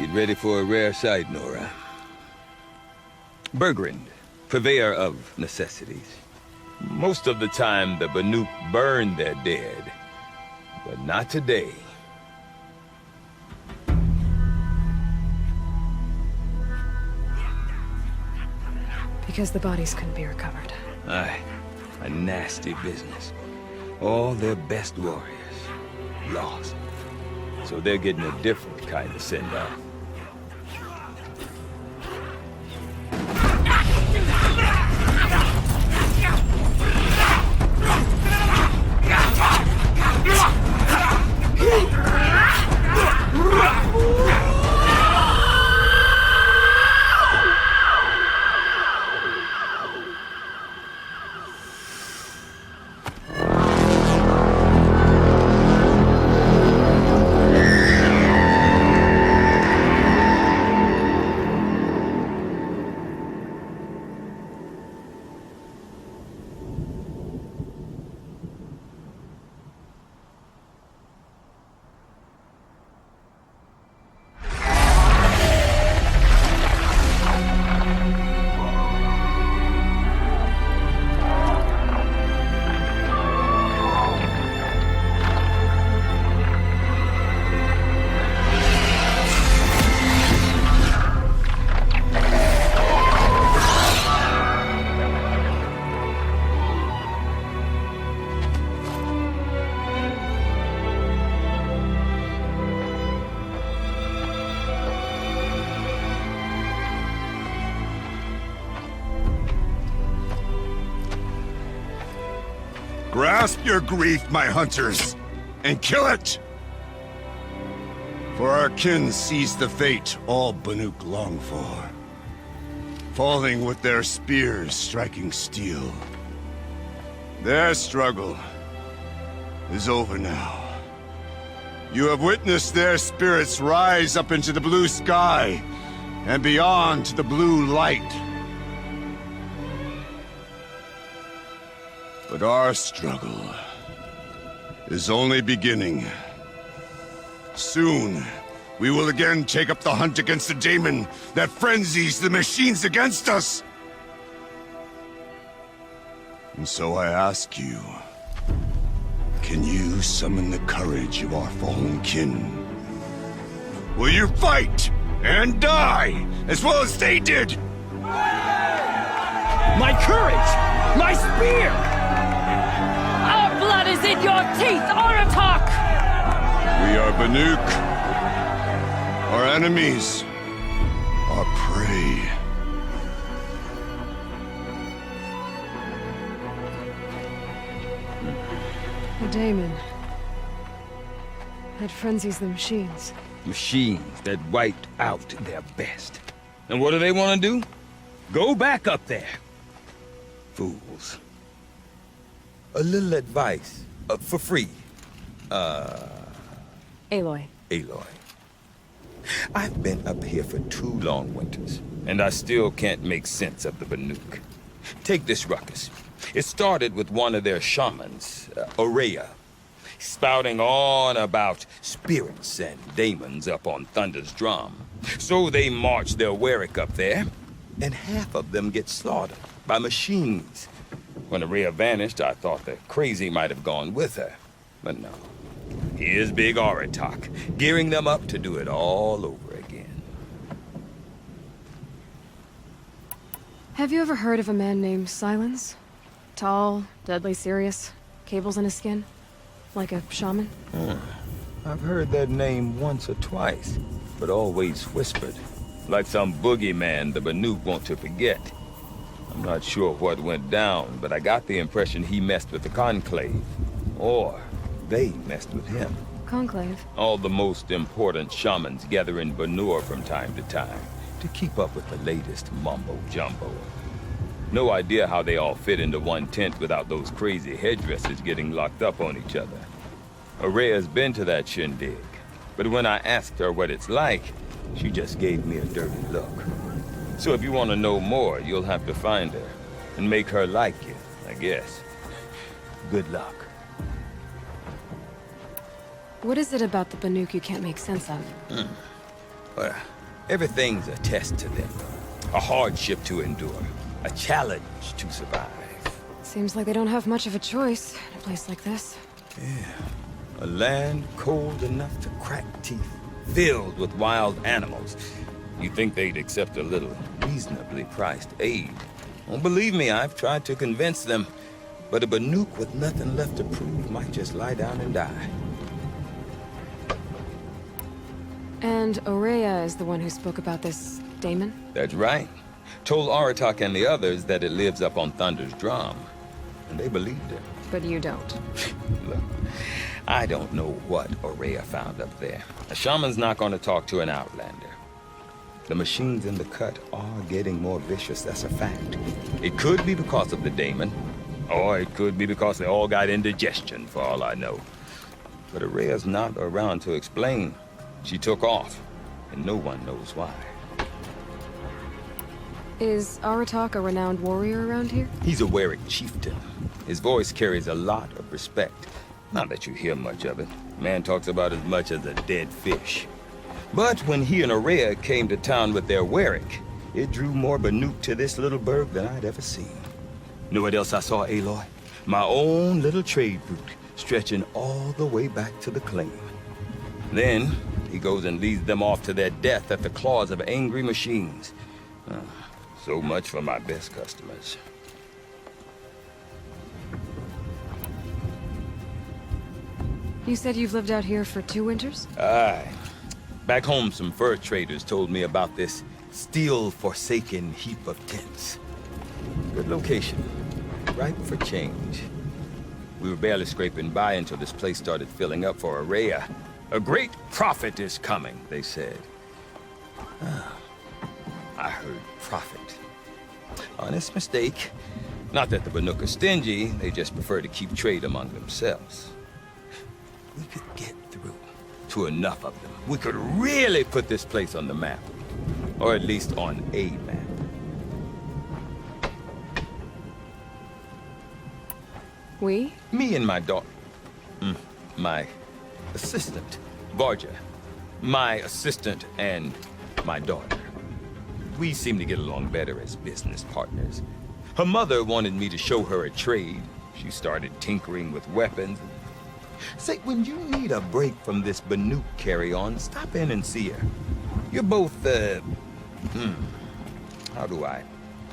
Get ready for a rare sight, Nora. Bergrand, purveyor of necessities. Most of the time, the Banuk burn their dead. But not today. Because the bodies couldn't be recovered. Aye, a nasty business. All their best warriors lost. So they're getting a different kind of send-off. Grasp your grief, my hunters, and kill it! For our kin sees the fate all Banuk long for. Falling with their spears striking steel. Their struggle is over now. You have witnessed their spirits rise up into the blue sky, and beyond to the blue light. But our struggle is only beginning. Soon, we will again take up the hunt against the daemon that frenzies the machines against us. And so I ask you, can you summon the courage of our fallen kin? Will you fight and die as well as they did? My courage! My spear! Our blood is in your teeth, O.T.V.G.C! We are Banuk. Our enemies are prey. The daemon. That frenzies the machines. Machines that wiped out their best. And what do they want to do? Go back up there. Fools. A little advice, for free. Aloy. Aloy. I've been up here for 2 long winters, and I still can't make sense of the Banuk. Take this ruckus. It started with one of their shamans, Oreya, spouting on about spirits and daemons up on Thunder's drum. So they march their Warwick up there, and half of them get slaughtered by machines. When Oreya vanished, I thought the crazy might have gone with her. But no. Here's big O.T.V.G.C, gearing them up to do it all over again. Have you ever heard of a man named Silence? Tall, deadly serious, cables in his skin? Like a shaman? I've heard that name once or twice, but always whispered. Like some boogeyman the Banuk want to forget. I'm not sure what went down, but I got the impression he messed with the Conclave. Or they messed with him. Conclave? All the most important shamans gather in Banur from time to time to keep up with the latest mumbo-jumbo. No idea how they all fit into one tent without those crazy headdresses getting locked up on each other. Oreya's been to that shindig, but when I asked her what it's like, she just gave me a dirty look. So if you want to know more, you'll have to find her and make her like you, I guess. Good luck. What is it about the Banuk you can't make sense of? Well, Everything's a test to them. A hardship to endure. A challenge to survive. Seems like they don't have much of a choice in a place like this. A land cold enough to crack teeth, filled with wild animals. You'd think they'd accept a little reasonably priced aid. Well, believe me, I've tried to convince them, but a Banuk with nothing left to prove might just lie down and die. And Ourea is the one who spoke about this daemon? That's right. Told O.T.V.G.C and the others that it lives up on Thunder's drum. And they believed it. But you don't. Look, I don't know what Ourea found up there. A shaman's not going to talk to an outlander. The machines in the cut are getting more vicious, that's a fact. It could be because of the daemon, or it could be because they all got indigestion, for all I know. But Ourea's not around to explain. She took off, and no one knows why. Is O.T.V.G.C a renowned warrior around here? He's a Warwick chieftain. His voice carries a lot of respect. Not that you hear much of it. Man talks about as much as a dead fish. But when he and Ourea came to town with their Warwick, it drew more Banuk to this little burg than I'd ever seen. Know what else I saw, Aloy? My own little trade route, stretching all the way back to the claim. Then, he goes and leads them off to their death at the claws of angry machines. So much for my best customers. You said you've lived out here for 2 winters? Aye. Back home, some fur traders told me about this steel-forsaken heap of tents. Good location. Ripe for change. We were barely scraping by until this place started filling up for Ourea. A great prophet is coming, they said. I heard prophet. Honest mistake. Not that the Banuk are stingy, they just prefer to keep trade among themselves. We could get through to enough of them. We could really put this place on the map. Or at least on a map. We? Me and my daughter. My assistant, Varja. My assistant and my daughter. We seem to get along better as business partners. Her mother wanted me to show her a trade. She started tinkering with weapons. Say, when you need a break from this Banuk carry-on, stop in and see her. You're both, how do I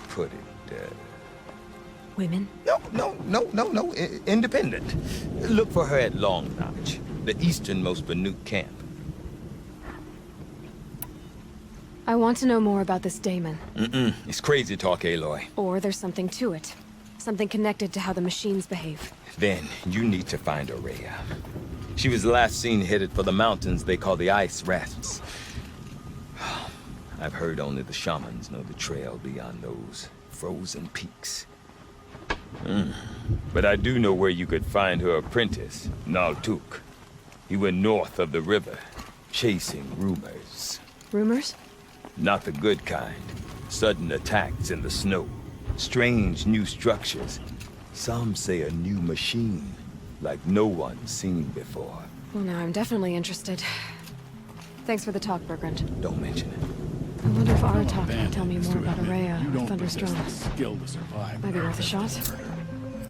put it? Women? No. Independent. Look for her at Long Notch, the easternmost Banuk camp. I want to know more about this daemon. It's crazy talk, Aloy. Or there's something to it. Something connected to how the machines behave. Then you need to find Ourea. She was last seen headed for the mountains they call the Ice Rafts. I've heard only the shamans know the trail beyond those frozen peaks. But I do know where you could find her apprentice, Naltuk. He went north of the river, chasing rumors. Rumors? Not the good kind. Sudden attacks in the snow. Strange new structures. Some say a new machine, like no one's seen before. Well, now I'm definitely interested. Thanks for the talk, Bergrand. Don't mention it. I wonder if O.T.V.G.C can tell me more about Ourea You or don't possess Thunderstrong. the skill to survive. Might be worth a shot.